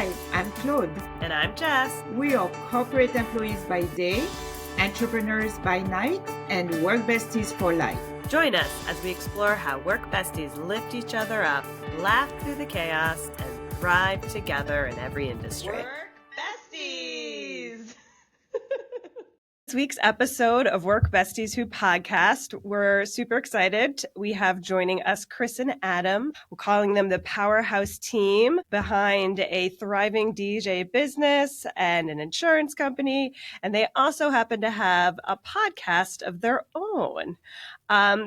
Hi, I'm Claude. And I'm Jess. We are corporate employees by day, entrepreneurs by night, and work besties for life. Join us as we explore how work besties lift each other up, laugh through the chaos, and thrive together in every industry. Work Besties! This week's episode of Work Besties Who podcast, we're super excited. We have joining us Chris and Adam. We're calling them the powerhouse team behind a thriving DJ business and an insurance company. And they also happen to have a podcast of their own.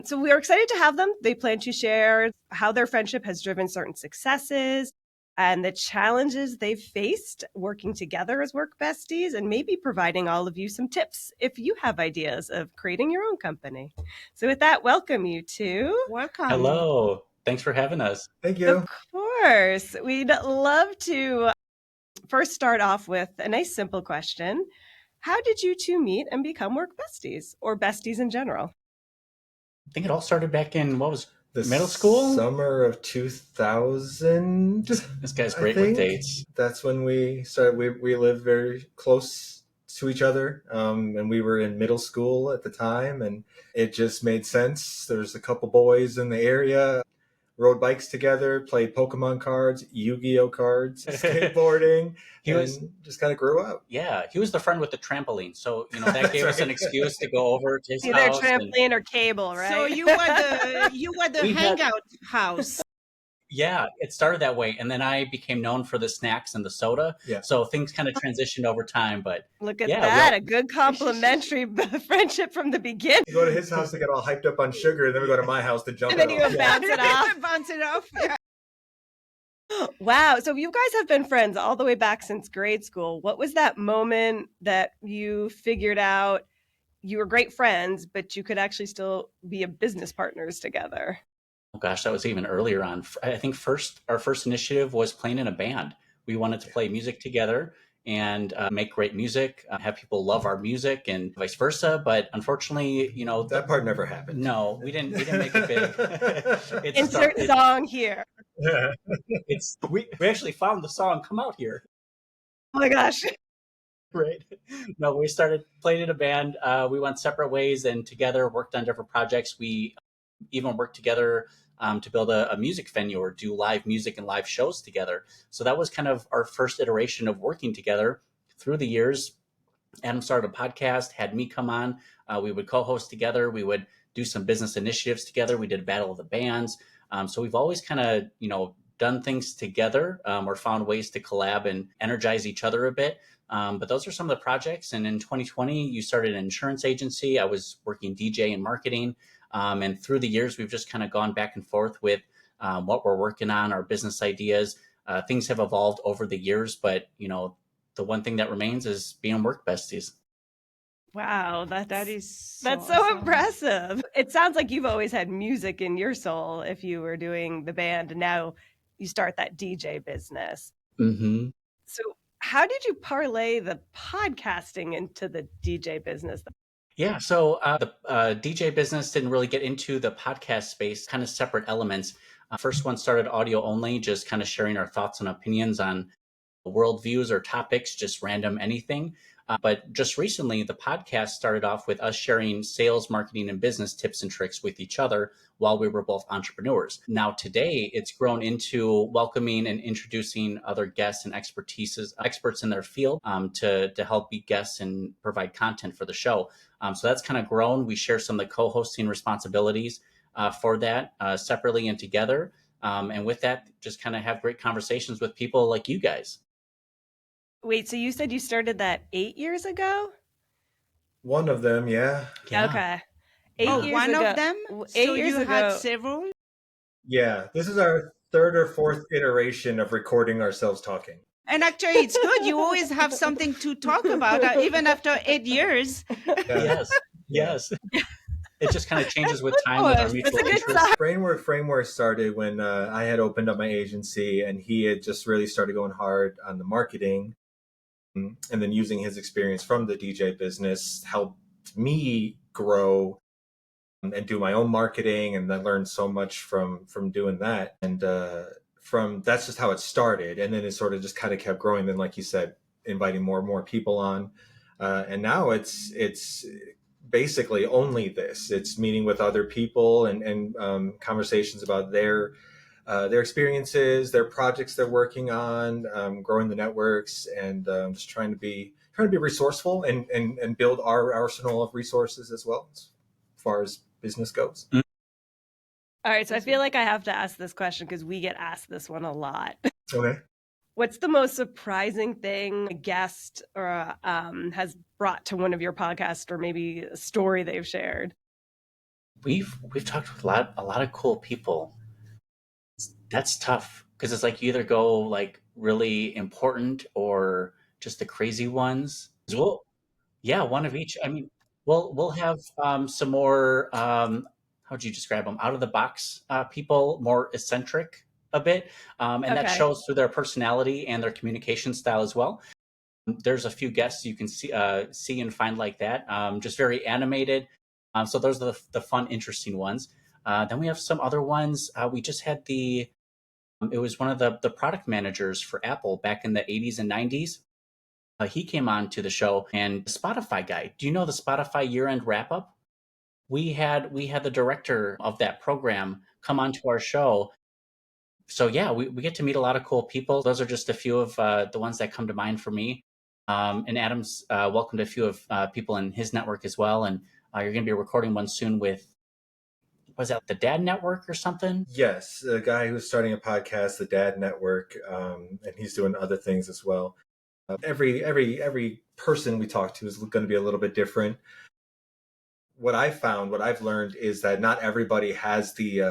So we are excited to have them. They plan to share how their friendship has driven certain successes and the challenges they've faced working together as work besties, and maybe providing all of you some tips if you have ideas of creating your own company. So with that, welcome you two. Welcome. Hello. Thanks for having us. Thank you. Of course. We'd love to first start off with a nice simple question. How did you two meet and become work besties, or besties in general? I think it all started back in, middle school? Summer of 2000. This guy's great with dates. That's when we started. We lived very close to each other, and we were in middle school at the time, and it just made sense. There was a couple boys in the area, rode bikes together, played Pokemon cards, Yu-Gi-Oh cards, skateboarding, just kind of grew up. Yeah, he was the friend with the trampoline, so that gave us an excuse to go over to his Either house. trampoline or cable, right? So you were the hangout house. Yeah, it started that way, and then I became known for the snacks and the soda. Yeah. So things kind of transitioned over time, but Look at that, a good complementary friendship from the beginning. You go to his house to get all hyped up on sugar, and then we go to my house to jump And then it you off. go bounce it off. Bounce it off. Yeah. Wow. So you guys have been friends all the way back since grade school. What was that moment that you figured out you were great friends, but you could actually still be a business partners together? oh gosh, that was even earlier on. I think our first initiative was playing in a band. We wanted to play music together and make great music, have people love our music, and vice versa. But unfortunately, That part never happened. No, we didn't make it big. Insert song here. We actually found the song "Come Out Here." Oh my gosh. Right. No, we started playing in a band. We went separate ways and together worked on different projects. We even worked together to build a music venue or do live music and live shows together. So that was kind of our first iteration of working together. Through the years, Adam started a podcast, had me come on. We would co-host together. We would do some business initiatives together. We did a battle of the bands. So we've always kind of, done things together or found ways to collab and energize each other a bit. But those are some of the projects. And in 2020, you started an insurance agency. I was working DJ and marketing. And through the years, we've just kind of gone back and forth with what we're working on, our business ideas. Things have evolved over the years, but, the one thing that remains is being work besties. Wow, That is that's so awesome. impressive. It sounds like you've always had music in your soul if you were doing the band, and now you start that DJ business. Mm-hmm. So how did you parlay the podcasting into the DJ business? Yeah, so the DJ business didn't really get into the podcast space, kind of separate elements. First one started audio only, just kind of sharing our thoughts and opinions on worldviews or topics, just random anything. But just recently, the podcast started off with us sharing sales, marketing, and business tips and tricks with each other while we were both entrepreneurs. Now, today, it's grown into welcoming and introducing other guests and experts in their field to help be guests and provide content for the show. So that's kind of grown. We share some of the co-hosting responsibilities for that separately and together. And with that, just kind of have great conversations with people like you guys. Wait, so you said you started that 8 years ago? One of them, yeah. Okay. 8 Oh, years one ago. of them? 8 So years you ago. had several? Yeah, this is our third or fourth iteration of recording ourselves talking. And actually, it's good. You always have something to talk about, even after 8 years. Yeah. Yes. It just kind of changes with time with our That's a mutual good interests. sign. Brainwork Framework started when I had opened up my agency, and he had just really started going hard on the marketing, and then using his experience from the DJ business helped me grow and do my own marketing, and I learned so much from doing that. And that's just how it started, and then it sort of just kind of kept growing. Then, like you said, inviting more and more people on, and now it's basically only this. It's meeting with other people and conversations about their experiences, their projects they're working on, growing the networks, and just trying to be resourceful and build our arsenal of resources as well, as far as business goes. All right, so I feel like I have to ask this question because we get asked this one a lot. Okay. What's the most surprising thing a guest or has brought to one of your podcasts, or maybe a story they've shared? We've talked with a lot of cool people. That's tough because it's like you either go like really important or just the crazy ones. Well, yeah, one of each. I mean, we'll have some more. How would you describe them? Out of the box people, more eccentric a bit, and that Okay. shows through their personality and their communication style as well. There's a few guests you can see and find like that, just very animated. So those are the fun, interesting ones. Then we have some other ones. We just had it was one of the product managers for Apple back in the 80s and 90s. He came on to the show, and the Spotify guy. Do you know the Spotify year-end wrap-up? We had the director of that program come onto our show. So yeah, we get to meet a lot of cool people. Those are just a few of the ones that come to mind for me. And Adam's welcomed a few of people in his network as well. And you're going to be recording one soon with, was that the Dad Network or something? Yes, a guy who's starting a podcast, the Dad Network, and he's doing other things as well. Every person we talk to is going to be a little bit different. What I've learned is that not everybody has the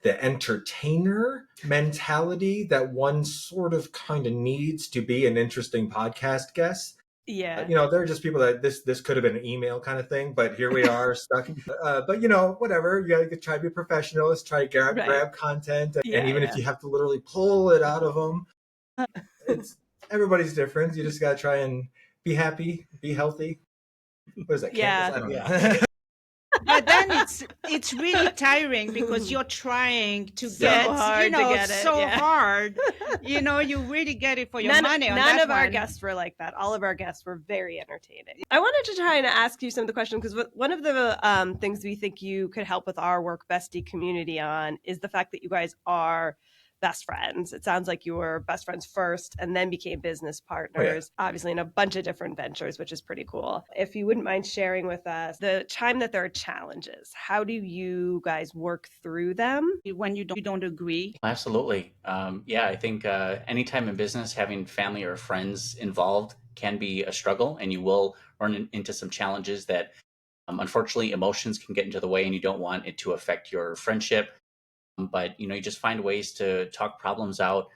entertainer mentality that one sort of kind of needs to be an interesting podcast guest. Yeah. There are just people that this could have been an email kind of thing, but here we are stuck. But whatever, you got to try to be professional. Let's try to grab content, and even if you have to literally pull it out of them, everybody's different. You just got to try and be happy, be healthy. What is that? Yeah. I don't know. But then it's really tiring because you're trying to get hard. You really get it for your money. None of our guests were like that. All of our guests were very entertaining. I wanted to try and ask you some of the questions because one of the things we think you could help with our Work Bestie community on is the fact that you guys are best friends. It sounds like you were best friends first and then became business partners, obviously in a bunch of different ventures, which is pretty cool. If you wouldn't mind sharing with us the time that there are challenges, how do you guys work through them? When you don't agree? Absolutely. I think anytime in business, having family or friends involved can be a struggle, and you will run into some challenges that unfortunately emotions can get into the way, and you don't want it to affect your friendship. But you just find ways to talk problems out,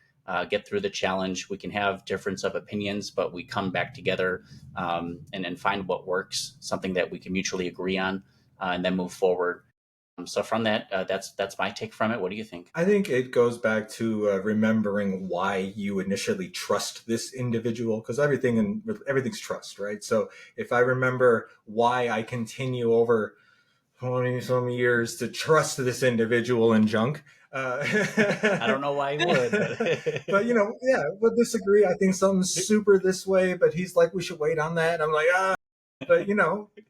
get through the challenge. We can have difference of opinions, but we come back together and find what works, something that we can mutually agree on, and then move forward. So from that, that's my take from it. What do you think? I think it goes back to remembering why you initially trust this individual, because everything's trust, right? So if I remember why I continue over 20-some years to trust this individual and junk. I don't know why he would. But, we'll disagree. I think something's super this way, but he's like, we should wait on that. I'm like, But,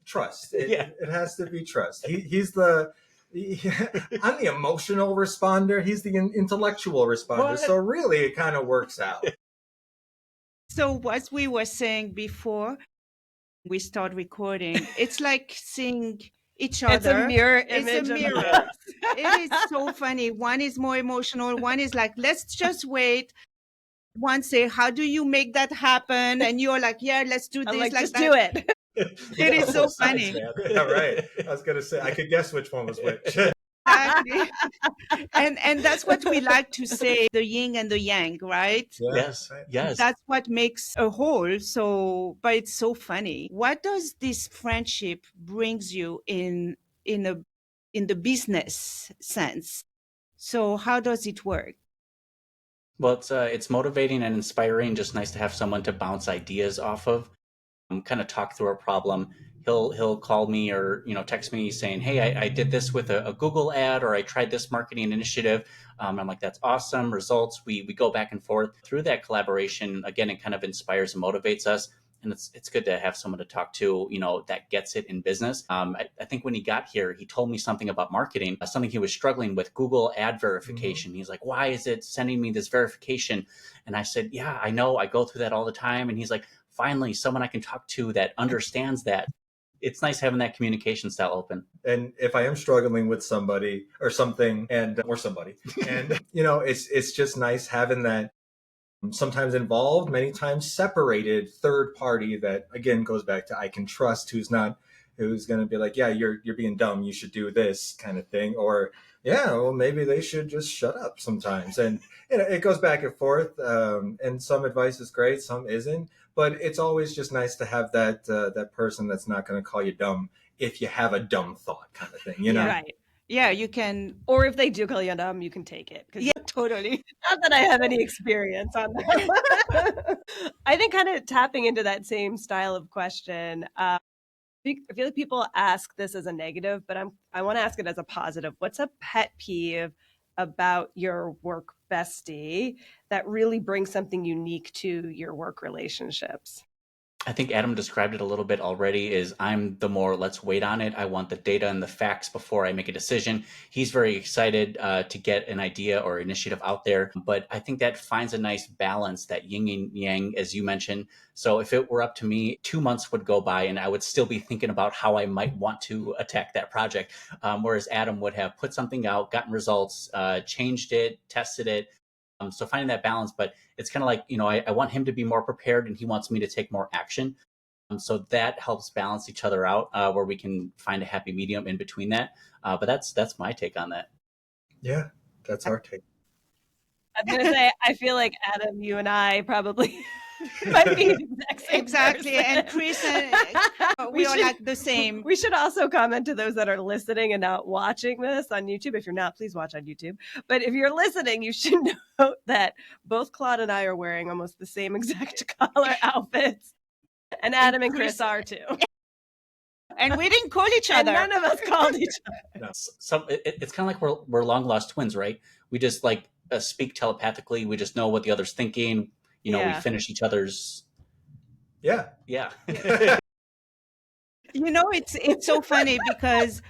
trust. It has to be trust. I'm the emotional responder. He's the intellectual responder. What? So really, it kind of works out. So as we were saying before we start recording, it's like seeing each other. It's a mirror image. It's a mirror. It is so funny. One is more emotional. One is like, let's just wait. One say, how do you make that happen? And you're like, yeah, let's do this. Like just that. Do it. It is so funny. Yeah, right. I was going to say, I could guess which one was which. Exactly. And that's what we like to say, the yin and the yang, right? Yeah. Yes. That's what makes a whole. So, but it's so funny. What does this friendship brings you in the business sense? So how does it work? Well, it's motivating and inspiring. Just nice to have someone to bounce ideas off of, kind of talk through a problem. he'll call me or text me saying, hey, I did this with a Google ad, or I tried this marketing initiative. I'm like, that's awesome. Results. We go back and forth through that collaboration. Again, it kind of inspires and motivates us. And it's good to have someone to talk to, that gets it in business. I think when he got here, he told me something about marketing, something he was struggling with, Google ad verification. He's like, why is it sending me this verification? And I said, yeah, I know. I go through that all the time. And he's like, finally, someone I can talk to that understands that. It's nice having that communication style open. And if I am struggling with somebody or something or somebody, and it's just nice having that sometimes involved, many times separated third party that again goes back to I can trust, who's going to be like, yeah, you're being dumb, you should do this kind of thing, or yeah, well, maybe they should just shut up sometimes. And it goes back and forth, and some advice is great, some isn't, but it's always just nice to have that person that's not going to call you dumb if you have a dumb thought, kind of thing, Right. Yeah, you can. Or if they do call you dumb, you can take it. Yeah, totally. Not that I have any experience on that. I think kind of tapping into that same style of question. I feel like people ask this as a negative, but I want to ask it as a positive. What's a pet peeve about your work bestie that really brings something unique to your work relationships? I think Adam described it a little bit already. Is I'm the more let's wait on it. I want the data and the facts before I make a decision. He's very excited to get an idea or initiative out there, but I think that finds a nice balance, that yin and yang, as you mentioned. So if it were up to me, 2 months would go by and I would still be thinking about how I might want to attack that project, whereas Adam would have put something out, gotten results, changed it, tested it. So finding that balance, but it's kind of like, I want him to be more prepared and he wants me to take more action. So that helps balance each other out, where we can find a happy medium in between that. But that's my take on that. Yeah, that's our take. I'm going to say, I feel like Adam, you and I probably might be the exact same Exactly. person. And Chris, we are like the same. We should also comment to those that are listening and not watching this on YouTube. If you're not, please watch on YouTube. But if you're listening, you should note that both Claude and I are wearing almost the same exact color outfits. And Adam and Chris are too. And we didn't call each And other. none of us called each other. No. It's kind of like we're long lost twins, right? We just speak telepathically. We just know what the other's thinking. We finish each other's. Yeah. It's so funny because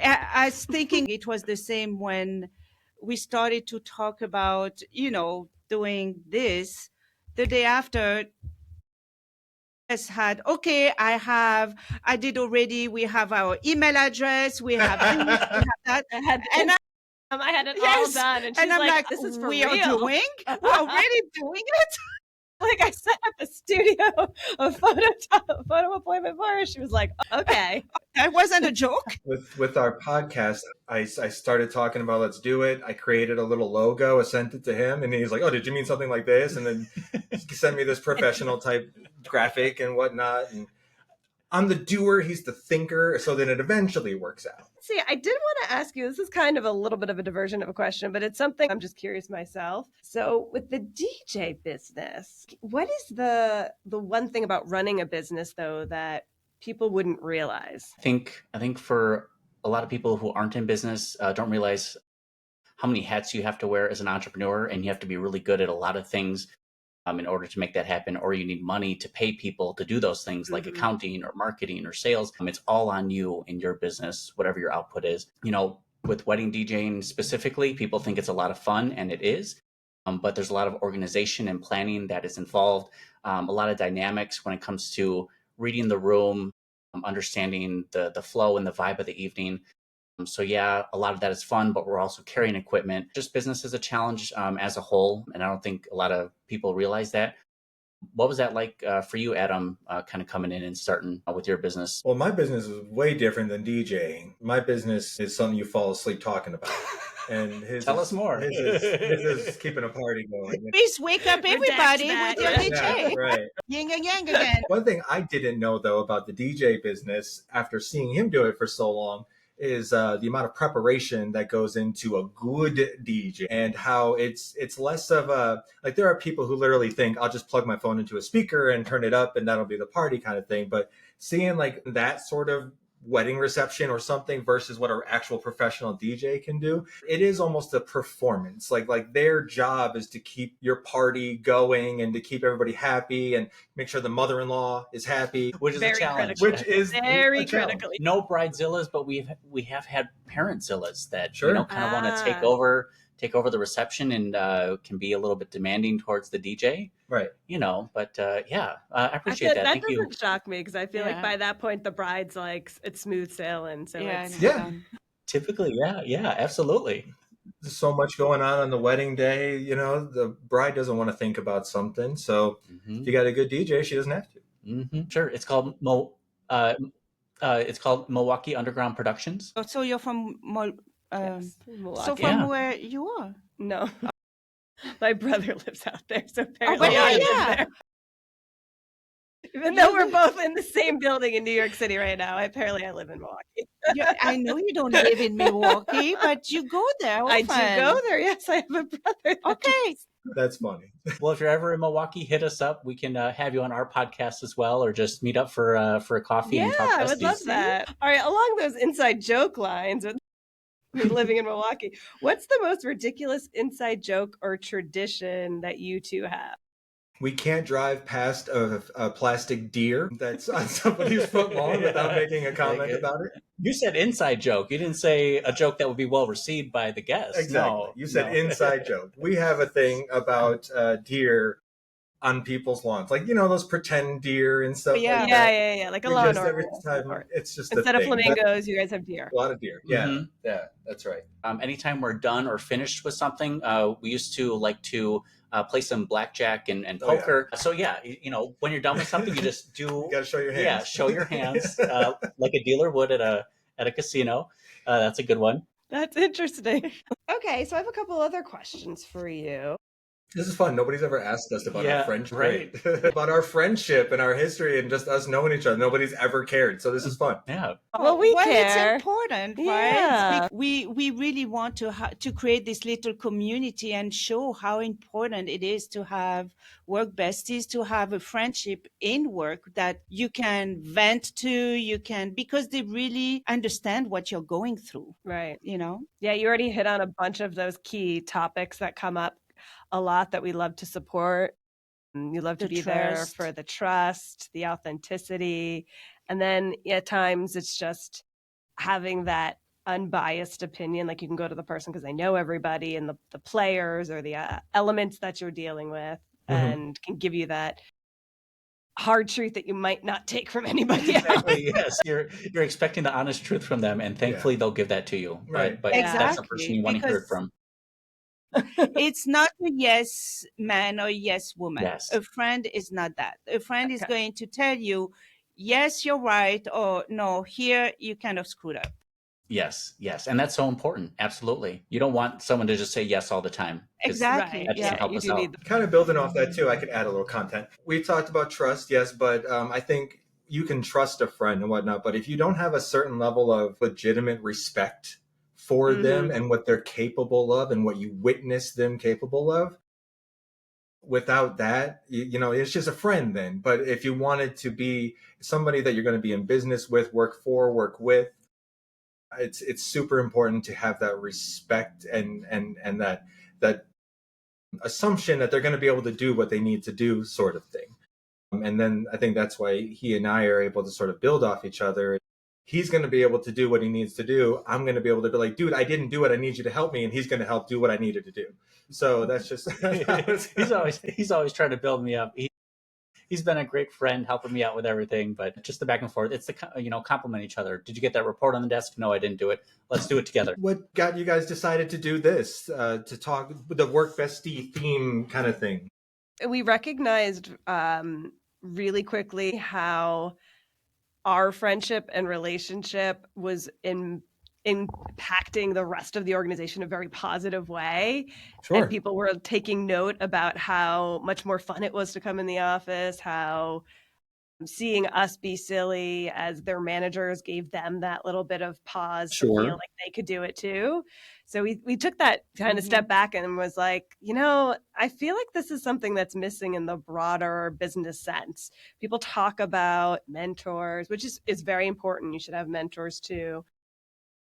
I was thinking it was the same when we started to talk about, doing this. The day after, I did already. We have our email address. We have this, we have that. I had it all done. And she's I'm like, this is for we real. we're already doing it. Like I set up a studio, a photo appointment for her. She was like, okay. That wasn't a joke. With our podcast, I started talking about let's do it. I created a little logo, I sent it to him, and he's like, oh, did you mean something like this? And then he sent me this professional type graphic and whatnot. And I'm the doer, he's the thinker, so then it eventually works out. See, I did want to ask you, this is kind of a little bit of a diversion of a question, but it's something I'm just curious myself. So with the DJ business, what is the one thing about running a business, though, that people wouldn't realize? I think for a lot of people who aren't in business, don't realize how many hats you have to wear as an entrepreneur, and you have to be really good at a lot of things in order to make that happen, or you need money to pay people to do those things like accounting or marketing or sales. It's all on you in your business, whatever your output is. With wedding DJing specifically, people think it's a lot of fun, and it is. But there's a lot of organization and planning that is involved, a lot of dynamics when it comes to reading the room, understanding the flow and the vibe of the evening. So a lot of that is fun, but we're also carrying equipment. Just business is a challenge as a whole, and I don't think a lot of people realize that. What was that like for you, Adam, kind of coming in and starting with your business? Well, my business is way different than DJing. My business is something you fall asleep talking about. And Tell us more. His is keeping a party going. Please wake up everybody with your DJ. Yeah, right. Yin and yang again. One thing I didn't know, though, about the DJ business after seeing him do it for so long is the amount of preparation that goes into a good DJ, and how it's less of a, like, there are people who literally think I'll just plug my phone into a speaker and turn it up and that'll be the party kind of thing. But seeing like that sort of wedding reception or something versus what an actual professional DJ can do, it is almost a performance. Like their job is to keep your party going and to keep everybody happy and make sure the mother-in-law is happy, which is Very a challenge. critical. which is Very a challenge. critically. No bridezillas, but we have had parentzillas that Sure. kind of want to take over the reception and can be a little bit demanding towards the DJ. Right. But I appreciate that. Thank you. That doesn't shock me because I feel like Yeah. by that point the bride's like it's smooth sailing. So Yeah, it's, I know Yeah. that. Typically, yeah, absolutely. There's so much going on the wedding day. The bride doesn't want to think about something. So if you got a good DJ, she doesn't have to. Sure. It's called Milwaukee Underground Productions. Oh, so you're from yes, so Milwaukee. from Yeah. where you are? No. My brother lives out there, so Oh, apparently but I live yeah. there. Even though we're both in the same building in New York City right now, apparently I live in Milwaukee. I know you don't live in Milwaukee, but you go there often. I do go there. Yes, I have a brother. that Okay. That's funny. Well, if you're ever in Milwaukee, hit us up. We can have you on our podcast as well, or just meet up for a coffee and talk Yeah, I would love besties. that. All right, along those inside joke lines with me living in Milwaukee, what's the most ridiculous inside joke or tradition that you two have? We can't drive past a plastic deer that's on somebody's foot lawn without making a comment about it. You said inside joke. You didn't say a joke that would be well received by the guests. Exactly. No, You said no. inside joke. We have a thing about deer on people's lawns, like those pretend deer and stuff Yeah. like that. Yeah. Like a We law and just, every order. time, it's just Instead a of thing. But flamingos, you guys have deer. a lot of deer. Yeah, Mhm. yeah, that's right. Anytime we're done or finished with something, we used to like to play some blackjack and Oh, yeah. poker. So when you're done with something, you just do. You got to show your hands. Yeah, show your hands like a dealer would at a casino. That's a good one. That's interesting. Okay, so I have a couple other questions for you. This is fun. Nobody's ever asked us about Yeah, our friendship, right. about our friendship and our history and just us knowing each other. Nobody's ever cared, so this is fun. Yeah. Well, we Well, care. it's important, right? Yeah. We really want to create this little community and show how important it is to have work besties, to have a friendship in work that you can vent to, because they really understand what you're going through, Right. Yeah, you already hit on a bunch of those key topics that come up a lot that we love to support. You love to The be there trust. for the trust, the authenticity. And then at times it's just having that unbiased opinion. Like you can go to the person because they know everybody and the players or the elements that you're dealing with and can give you that hard truth that you might not take from anybody else. Exactly. Yes, you're expecting the honest truth from them, and thankfully they'll give that to you. Right. But that's the person you want to hear it Because- from. it's not a yes man or yes woman. Yes. A friend is not that. A friend is Okay. going to tell you, yes, you're right, or no, here you kind of screwed up. Yes, and that's so important. Absolutely, you don't want someone to just say yes all the time. 'Cause Exactly. That doesn't help you us do out. need Kind of building off that too, I could add a little content. We talked about trust, yes, but I think you can trust a friend and whatnot, but if you don't have a certain level of legitimate respect for them and what they're capable of and what you witness them capable of, without that, it's just a friend then. But if you want it to be somebody that you're going to be in business with, work with, it's super important to have that respect and that assumption that they're going to be able to do what they need to do, sort of thing. And then I think that's why he and I are able to sort of build off each other. He's going to be able to do what he needs to do. I'm going to be able to be like, dude, I didn't do it. I need you to help me. And he's going to help do what I needed to do. So that's just, he's always trying to build me up. He's been a great friend, helping me out with everything. But just the back and forth, it's compliment each other. Did you get that report on the desk? No, I didn't do it. Let's do it together. What got you guys decided to do this, to talk the work bestie theme kind of thing? We recognized really quickly how our friendship and relationship was impacting the rest of the organization in a very positive way. Sure. And people were taking note about how much more fun it was to come in the office, how seeing us be silly as their managers gave them that little bit of pause to Sure. feel like they could do it too. So we took that kind of step back and was like, I feel like this is something that's missing in the broader business sense. People talk about mentors, which is very important. You should have mentors too.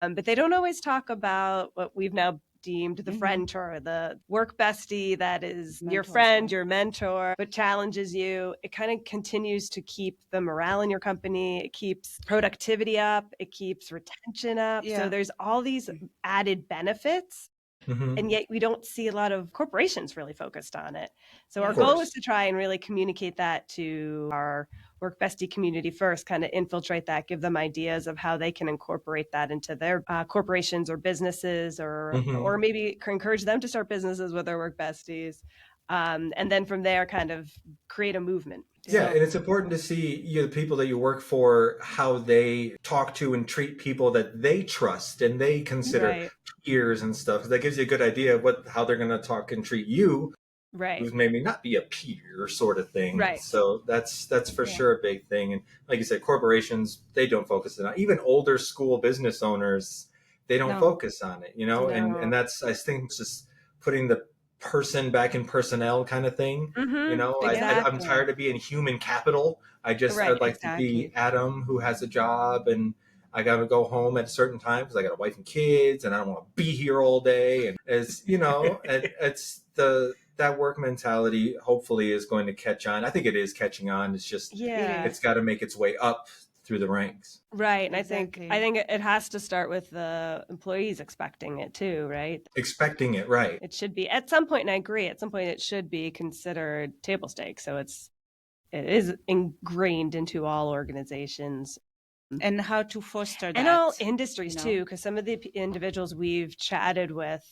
But they don't always talk about what we've now deemed the friendtor, the work bestie that is your friend, your mentor, but challenges you. It kind of continues to keep the morale in your company. It keeps productivity up. It keeps retention up. Yeah. So there's all these added benefits. And yet we don't see a lot of corporations really focused on it. So our goal was to try and really communicate that to our Work Bestie community first, kind of infiltrate that, give them ideas of how they can incorporate that into their corporations or businesses, or maybe encourage them to start businesses with their Work Besties. And then from there, kind of create a movement. Yeah, and it's important to see the people that you work for, how they talk to and treat people that they trust and they consider peers and stuff. That gives you a good idea of how they're going to talk and treat you, who's maybe not be a peer sort of thing. Right. So that's for sure a big thing. And like you said, corporations, they don't focus on it. Even older school business owners, they don't focus on it, and that's, I think, it's just putting the person back in personnel kind of thing. I'm tired of being human capital. I'd like to be Adam, who has a job, and I got to go home at a certain time because I got a wife and kids, and I don't want to be here all day. And it's that work mentality hopefully is going to catch on. I think it is catching on. It's just it's got to make its way up through the ranks. Right. And I think it has to start with the employees expecting it too, right? Expecting it, right. It should be at some point, and I agree, at some point it should be considered table stakes. So it is ingrained into all organizations. And how to foster that. And all industries too, because some of the individuals we've chatted with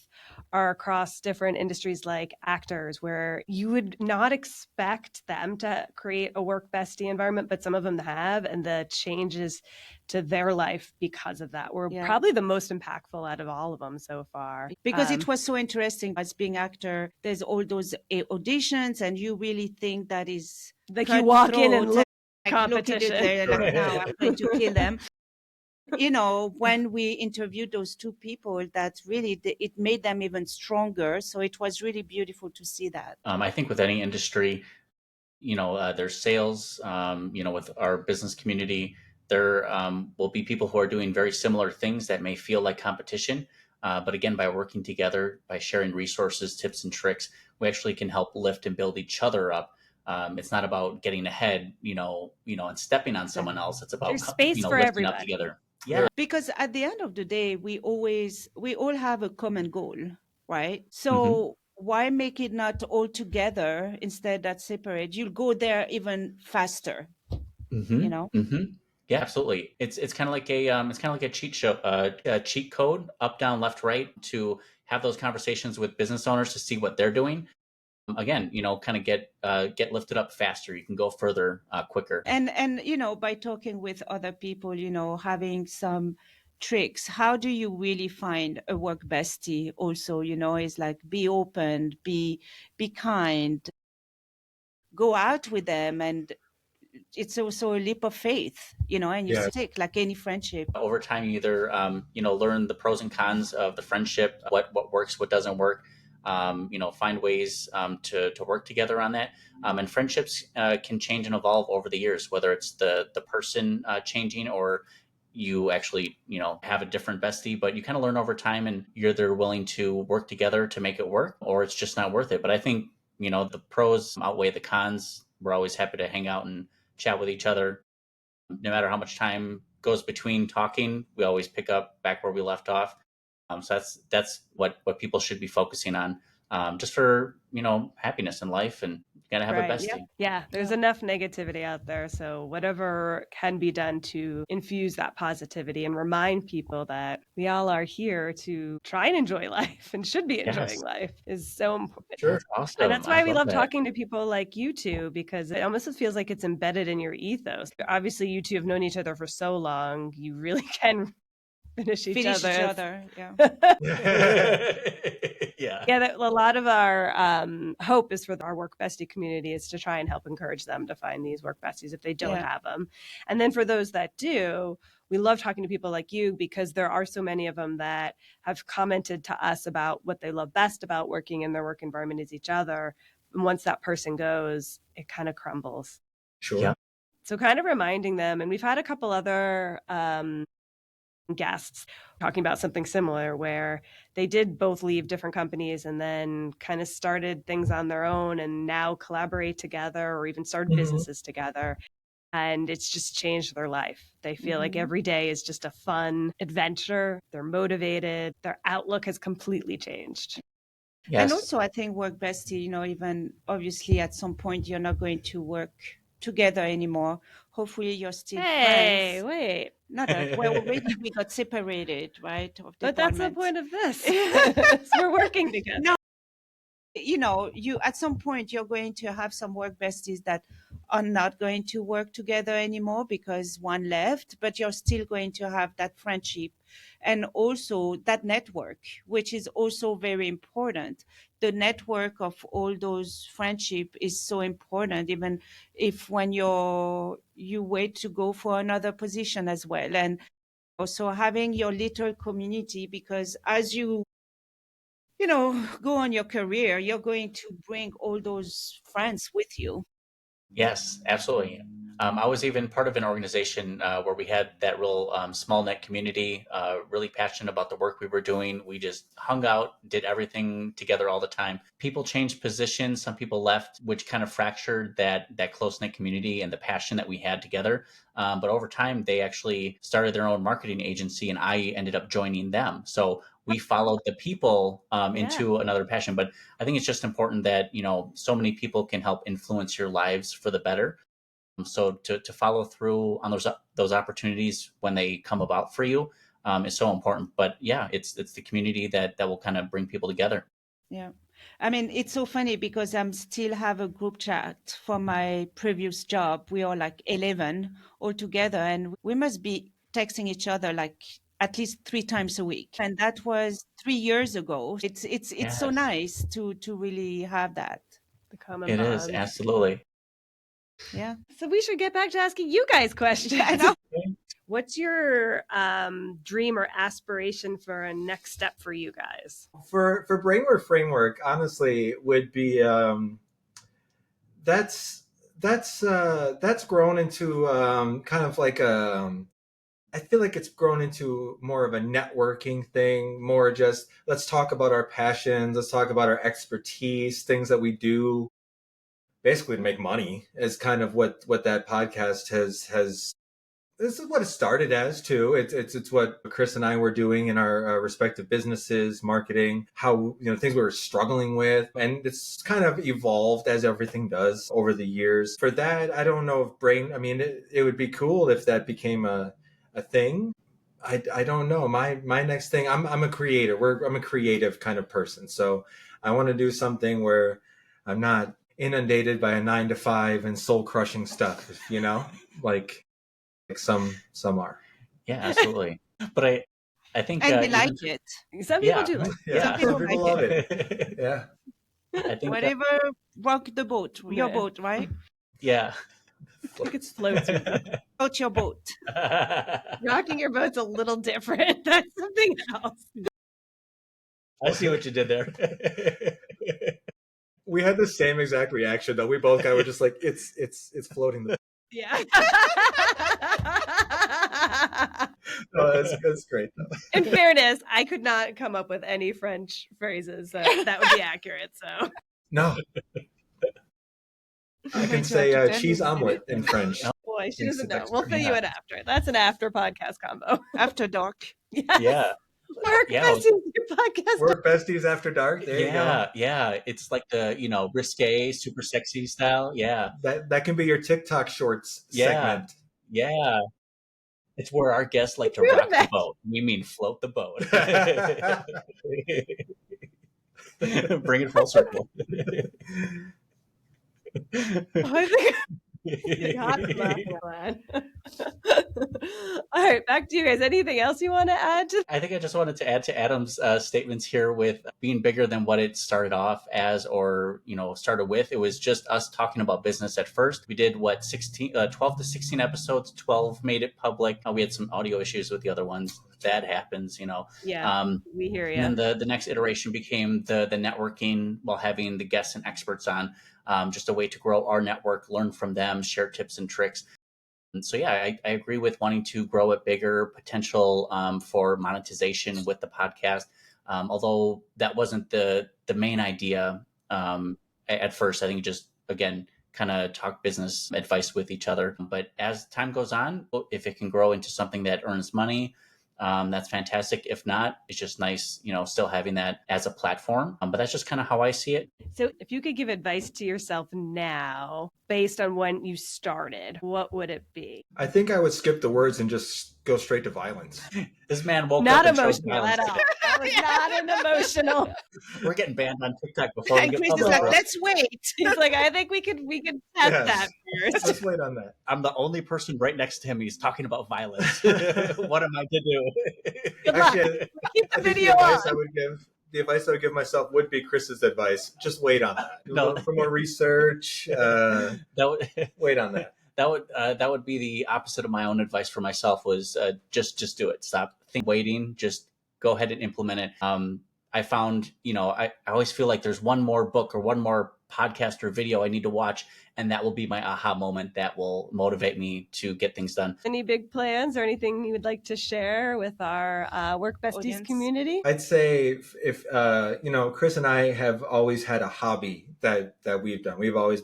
are across different industries like actors, where you would not expect them to create a work bestie environment, but some of them have, and the changes to their life because of that were probably the most impactful out of all of them so far. Because it was so interesting as being actor, there's all those auditions, and you really think that is like you walk in and look competition. Like, now I'm going to kill them. When we interviewed those two people, that really, it made them even stronger. So it was really beautiful to see that. I think with any industry, there's sales, with our business community, there will be people who are doing very similar things that may feel like competition. But again, by working together, by sharing resources, tips, and tricks, we actually can help lift and build each other up. It's not about getting ahead, and stepping on someone else. It's about space for lifting everybody up together. Yeah. Because at the end of the day, we all have a common goal, right? So why make it not all together instead that separate? You'll go there even faster. Yeah, absolutely. It's kind of like a cheat code, up, down, left, right, to have those conversations with business owners to see what they're doing. Again, kind of get lifted up faster. You can go further quicker. And by talking with other people, having some tricks. How do you really find a work bestie? Also, is like be open, be kind, go out with them, and it's also a leap of faith, and you stick like any friendship. Over time, you either learn the pros and cons of the friendship, what works, what doesn't work. Find ways to work together on that. And friendships can change and evolve over the years, whether it's the person changing or you actually, have a different bestie, but you kind of learn over time, and you're either willing to work together to make it work, or it's just not worth it. But I think, the pros outweigh the cons. We're always happy to hang out and chat with each other. No matter how much time goes between talking, we always pick up back where we left off. So that's what people should be focusing on, just for, happiness in life, and you got to have a bestie. Yeah. There's enough negativity out there. So whatever can be done to infuse that positivity and remind people that we all are here to try and enjoy life and should be enjoying life is so important. Sure. Awesome. And that's why we love talking to people like you two, because it almost feels like it's embedded in your ethos. Obviously, you two have known each other for so long. You really can finish each other. Yeah. Yeah. Yeah, a lot of our hope is for our work bestie community is to try and help encourage them to find these work besties if they don't have them. And then for those that do, we love talking to people like you because there are so many of them that have commented to us about what they love best about working in their work environment is each other. And once that person goes, it kind of crumbles. Sure. Yeah. So kind of reminding them, and we've had a couple other guests talking about something similar where they did both leave different companies and then kind of started things on their own and now collaborate together or even started businesses together. And it's just changed their life. They feel like every day is just a fun adventure. They're motivated. Their outlook has completely changed. Yes. And also, I think work bestie, even obviously at some point you're not going to work together anymore. Hopefully you're still friends. Wait. Not that, well, already we got separated, right? But that's the point of this. We're working together. No, you at some point you're going to have some work besties that are not going to work together anymore because one left, but you're still going to have that friendship and also that network, which is also very important. The network of all those friendship is so important, even if when you wait to go for another position as well. And also having your little community, because as you go on your career, you're going to bring all those friends with you. Yes, absolutely. I was even part of an organization where we had that real small net community, really passionate about the work we were doing. We just hung out, did everything together all the time. People changed positions. Some people left, which kind of fractured that close knit community and the passion that we had together. But over time, they actually started their own marketing agency and I ended up joining them. So we followed the people into another passion. But I think it's just important that, so many people can help influence your lives for the better. So to follow through on those opportunities when they come about for you is so important. But yeah, it's the community that will kind of bring people together. Yeah. I mean, it's so funny because I'm still have a group chat from my previous job. We are like 11 all together and we must be texting each other like at least 3 times a week. And that was 3 years ago. It's Yes. so nice to really have that. The common It is, bond. absolutely. Yeah. So we should get back to asking you guys questions. I know. What's your dream or aspiration for a next step for you guys? For Brainwork Framework, honestly, would be that's grown into kind of like I feel like it's grown into more of a networking thing, more just let's talk about our passions, let's talk about our expertise, things that we do basically to make money is kind of what that podcast has this is what it started as too. It's what Chris and I were doing in our respective businesses, marketing, how things we were struggling with, and it's kind of evolved as everything does over the years. For that, I don't know if it would be cool if that became a thing. I don't know. My next thing, I'm a creator. I'm a creative kind of person, so I want to do something where I'm not inundated by a 9-to-5 and soul crushing stuff. Like some are. Yeah, absolutely. But I think And they like it. Some people do like it. Yeah. Some people love it. Yeah. I think Whatever rock the boat, your boat, right? Yeah. I think it's floats. Float your boat. Rocking your boat's a little different. That's something else. I see what you did there. We had the same exact reaction though. We both were just like, it's floating the. Yeah. No, that's great though. In fairness, I could not come up with any French phrases that would be accurate. So No. I can say cheese omelet in French. boy, she doesn't know. We'll fill you in after. That's an after podcast combo. After dark. Yes. Yeah. Work Besties, your podcast. Work Besties After Dark. There you go. Yeah. It's like the risque, super sexy style. Yeah. That can be your TikTok shorts segment. Yeah. It's where our guests like to rock the boat. We mean float the boat. Bring it full circle. I think God, All right, back to you guys. Anything else you want to add? I think I just wanted to add to Adam's statements here with being bigger than what it started off as, or started with. It was just us talking about business at first. We did 12 to 16 episodes. 12 made it public. We had some audio issues with the other ones. That happens. Yeah, we hear you. And then the next iteration became the networking while having the guests and experts on, just a way to grow our network, learn from them, share tips and tricks. And so, yeah, I agree with wanting to grow it bigger, potential for monetization with the podcast. Although that wasn't the main idea at first. I think just, again, kind of talk business advice with each other. But as time goes on, if it can grow into something that earns money, that's fantastic. If not, it's just nice, still having that as a platform. But that's just kind of how I see it. So if you could give advice to yourself now based on when you started, what would it be? I think I would skip the words and just go straight to violence. This man woke Not up and chose emotional violence. at all. That was not an emotional. We're getting banned on TikTok before we And get Chris is public. like, bro. let's wait. He's like, I think we could test Yes. that first. Let's wait on that. I'm the only person right next to him. He's talking about violence. What am I to do? Good luck. Actually, Keep the I think video on. the advice I would give myself would be Chris's advice. Just wait on that. Do a No. little for more research. That would Wait on that. that would be the opposite of my own advice for myself. Was just do it. Stop waiting. Just go ahead and implement it. I found, I always feel like there's one more book or one more podcast or video I need to watch, and that will be my aha moment that will motivate me to get things done. Any big plans or anything you would like to share with our Work Besties Audience. community? I'd say if Chris and I have always had a hobby that we've done. We've always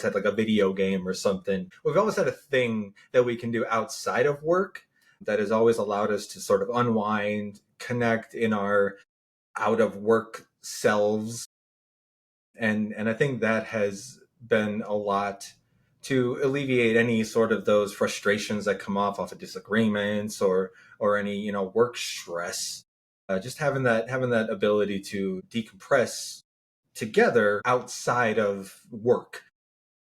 had like a video game or something. We've always had a thing that we can do outside of work that has always allowed us to sort of unwind, connect in our out of work selves. And I think that has been a lot to alleviate any sort of those frustrations that come off of disagreements or any, work stress. Just having that ability to decompress together outside of work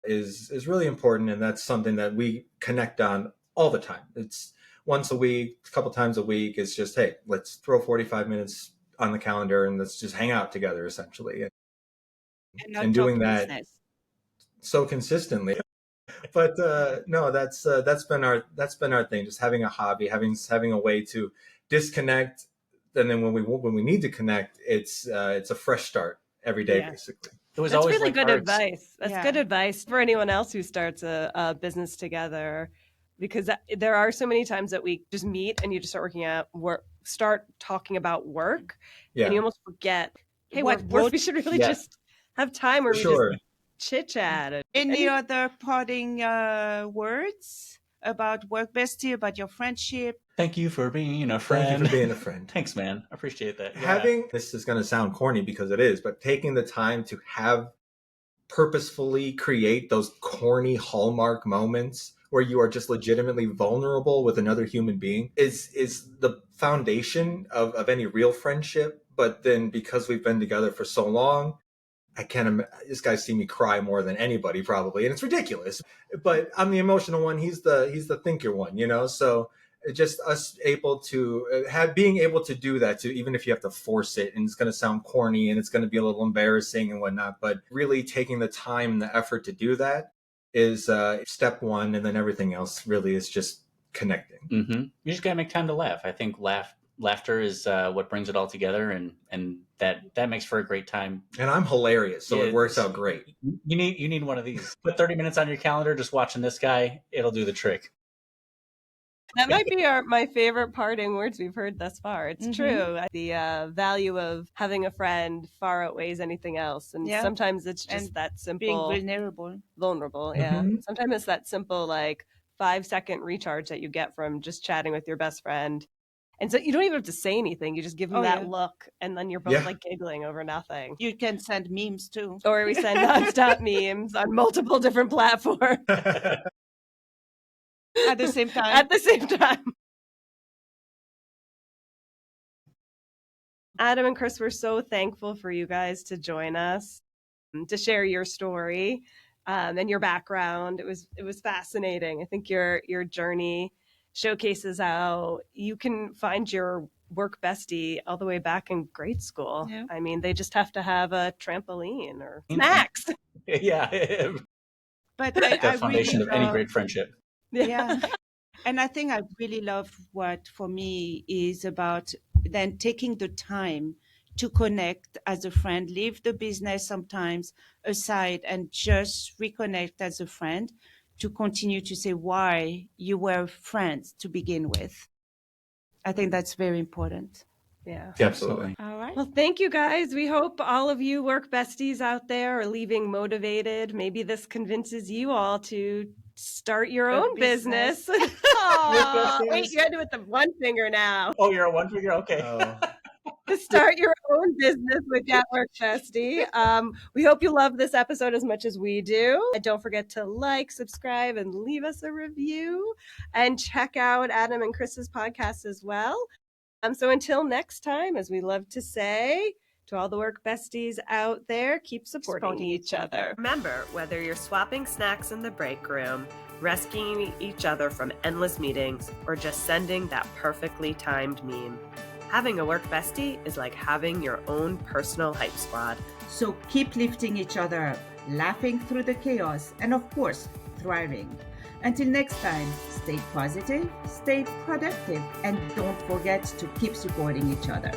is really important. And that's something that we connect on all the time. It's once a week, a couple times a week. It's just, hey, let's throw 45 minutes on the calendar and let's just hang out together, essentially. And doing that so consistently. But no, that's been our thing. Just having a hobby, having a way to disconnect, and then when we need to connect, it's a fresh start every day, basically. It was That's always really like good our advice. That's good advice for anyone else who starts a business together, because there are so many times that we just meet and you just start working at work, start talking about work, and you almost forget, hey, we should really just have time where we just chit chat. Any other parting words about Work Bestie, about your friendship? Thank you for being a friend. Thank you for being a friend. Thanks, man. I appreciate that. This is going to sound corny because it is, but taking the time to purposefully create those corny hallmark moments where you are just legitimately vulnerable with another human being is the foundation of any real friendship. But then because we've been together for so long, this guy's seen me cry more than anybody probably, and it's ridiculous. But I'm the emotional one. He's the thinker one, So just us being able to do that, to even if you have to force it, and it's going to sound corny and it's going to be a little embarrassing and whatnot, but really taking the time and the effort to do that is step one, and then everything else really is just connecting. Mm-hmm. You just gotta make time to laugh. I think laughter is what brings it all together, and that makes for a great time. And I'm hilarious, so it works out great. You need one of these. Put 30 minutes on your calendar just watching this guy. It'll do the trick. That might be my favorite parting words we've heard thus far. It's true. The value of having a friend far outweighs anything else. And sometimes it's just that simple. Being vulnerable. Yeah. Sometimes it's that simple, like 5-second recharge that you get from just chatting with your best friend. And so you don't even have to say anything. You just give them that look, and then you're both like giggling over nothing. You can send memes too. Or we send nonstop memes on multiple different platforms. At the same time. At the same time. Adam and Chris, we're so thankful for you guys to join us, to share your story and your background. It was fascinating. I think your journey showcases how you can find your work bestie all the way back in grade school. Yeah. I mean, they just have to have a trampoline or snacks. Yeah. But The I foundation really of any love, great friendship. yeah. And I think I really love what for me is about then taking the time to connect as a friend, leave the business sometimes aside and just reconnect as a friend to continue to say why you were friends to begin with. I think that's very important. Yeah. Absolutely. All right. Well, thank you guys. We hope all of you work besties out there are leaving motivated. Maybe this convinces you all to start your A own business. business. Aw. Wait, you had to do it with the one finger now. Oh, you're a one figure? Okay. Oh, Start your own business with Get Work Bestie. We hope you love this episode as much as we do. And don't forget to like, subscribe, and leave us a review. And check out Adam and Chris's podcast as well. So until next time, as we love to say, to all the work besties out there, keep supporting each other. Remember, whether you're swapping snacks in the break room, rescuing each other from endless meetings, or just sending that perfectly timed meme, having a work bestie is like having your own personal hype squad. So keep lifting each other up, laughing through the chaos, and of course, thriving. Until next time, stay positive, stay productive, and don't forget to keep supporting each other.